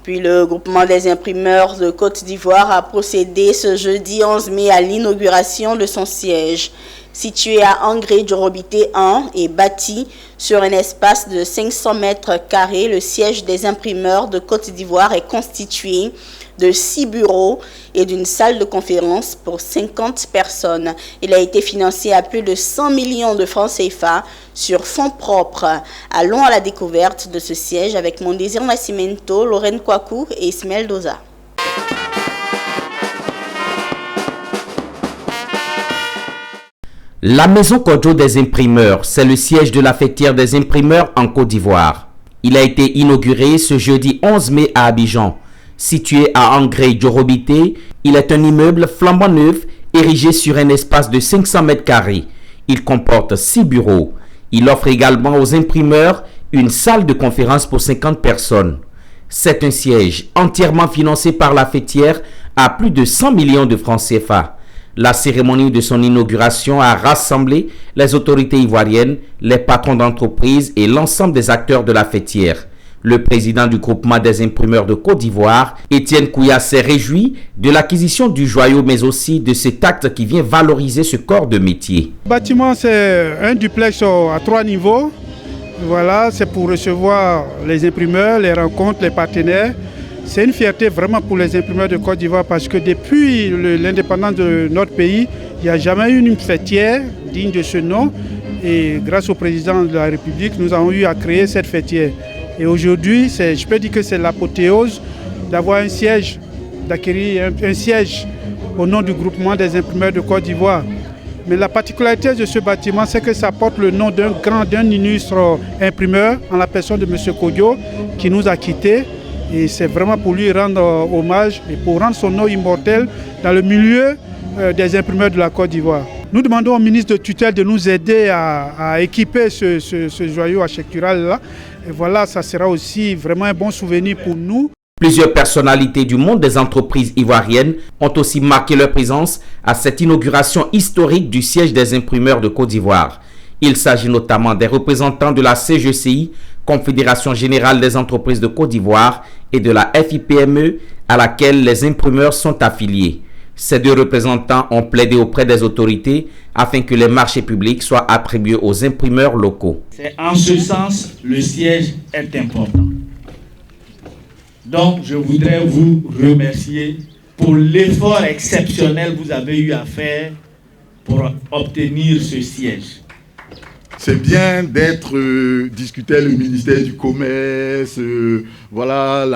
Puis le groupement des imprimeurs de Côte d'Ivoire a procédé ce jeudi 11 mai à l'inauguration de son siège. Situé à Angré-Djorobité 1 et bâti sur un espace de 500 mètres carrés, le siège des imprimeurs de Côte d'Ivoire est constitué de 6 bureaux et d'une salle de conférence pour 50 personnes. Il a été financé à plus de 100 millions de francs CFA sur fonds propres. Allons à la découverte de ce siège avec Mondésir Nascimento, Lorraine Kouakou et Ismaël Doza. La maison Kodjo des imprimeurs, c'est le siège de la fêtière des imprimeurs en Côte d'Ivoire. Il a été inauguré ce jeudi 11 mai à Abidjan. Situé à Angré-Djorobité, il est un immeuble flambant neuf érigé sur un espace de 500 mètres carrés. Il comporte 6 bureaux. Il offre également aux imprimeurs une salle de conférence pour 50 personnes. C'est un siège entièrement financé par la fêtière à plus de 100 millions de francs CFA. La cérémonie de son inauguration a rassemblé les autorités ivoiriennes, les patrons d'entreprise et l'ensemble des acteurs de la fêtière. Le président du groupement des imprimeurs de Côte d'Ivoire, Étienne Kouya, s'est réjoui de l'acquisition du joyau, mais aussi de cet acte qui vient valoriser ce corps de métier. Le bâtiment, c'est un duplex à 3 niveaux. Voilà, c'est pour recevoir les imprimeurs, les rencontres, les partenaires. C'est une fierté vraiment pour les imprimeurs de Côte d'Ivoire parce que depuis l'indépendance de notre pays, il n'y a jamais eu une fêtière digne de ce nom. Et grâce au président de la République, nous avons eu à créer cette fêtière. Et aujourd'hui, je peux dire que c'est l'apothéose d'avoir un siège, d'acquérir un siège au nom du groupement des imprimeurs de Côte d'Ivoire. Mais la particularité de ce bâtiment, c'est que ça porte le nom d'un illustre imprimeur en la personne de M. Kodjo qui nous a quittés. Et c'est vraiment pour lui rendre hommage et pour rendre son nom immortel dans le milieu des imprimeurs de la Côte d'Ivoire. Nous demandons au ministre de tutelle de nous aider à équiper ce joyau architectural-là. Et voilà, ça sera aussi vraiment un bon souvenir pour nous. Plusieurs personnalités du monde des entreprises ivoiriennes ont aussi marqué leur présence à cette inauguration historique du siège des imprimeurs de Côte d'Ivoire. Il s'agit notamment des représentants de la CGCI, Confédération Générale des Entreprises de Côte d'Ivoire, et de la FIPME, à laquelle les imprimeurs sont affiliés. Ces deux représentants ont plaidé auprès des autorités afin que les marchés publics soient attribués aux imprimeurs locaux. C'est en ce sens que le siège est important. Donc, je voudrais vous remercier pour l'effort exceptionnel que vous avez eu à faire pour obtenir ce siège. C'est bien d'être discuté le ministère du Commerce, voilà,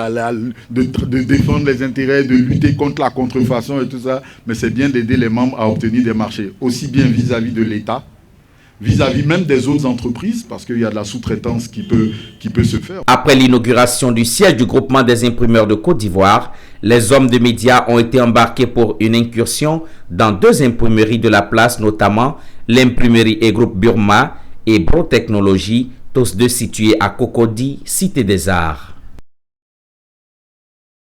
de défendre les intérêts, de lutter contre la contrefaçon et tout ça, mais c'est bien d'aider les membres à obtenir des marchés, aussi bien vis-à-vis de l'État, vis-à-vis même des autres entreprises, parce qu'il y a de la sous-traitance qui peut se faire. Après l'inauguration du siège du groupement des imprimeurs de Côte d'Ivoire, les hommes de médias ont été embarqués pour une incursion dans 2 imprimeries de la place, notamment l'imprimerie et groupe Burma et Bro Technologies, tous deux situés à Cocody, Cité des Arts.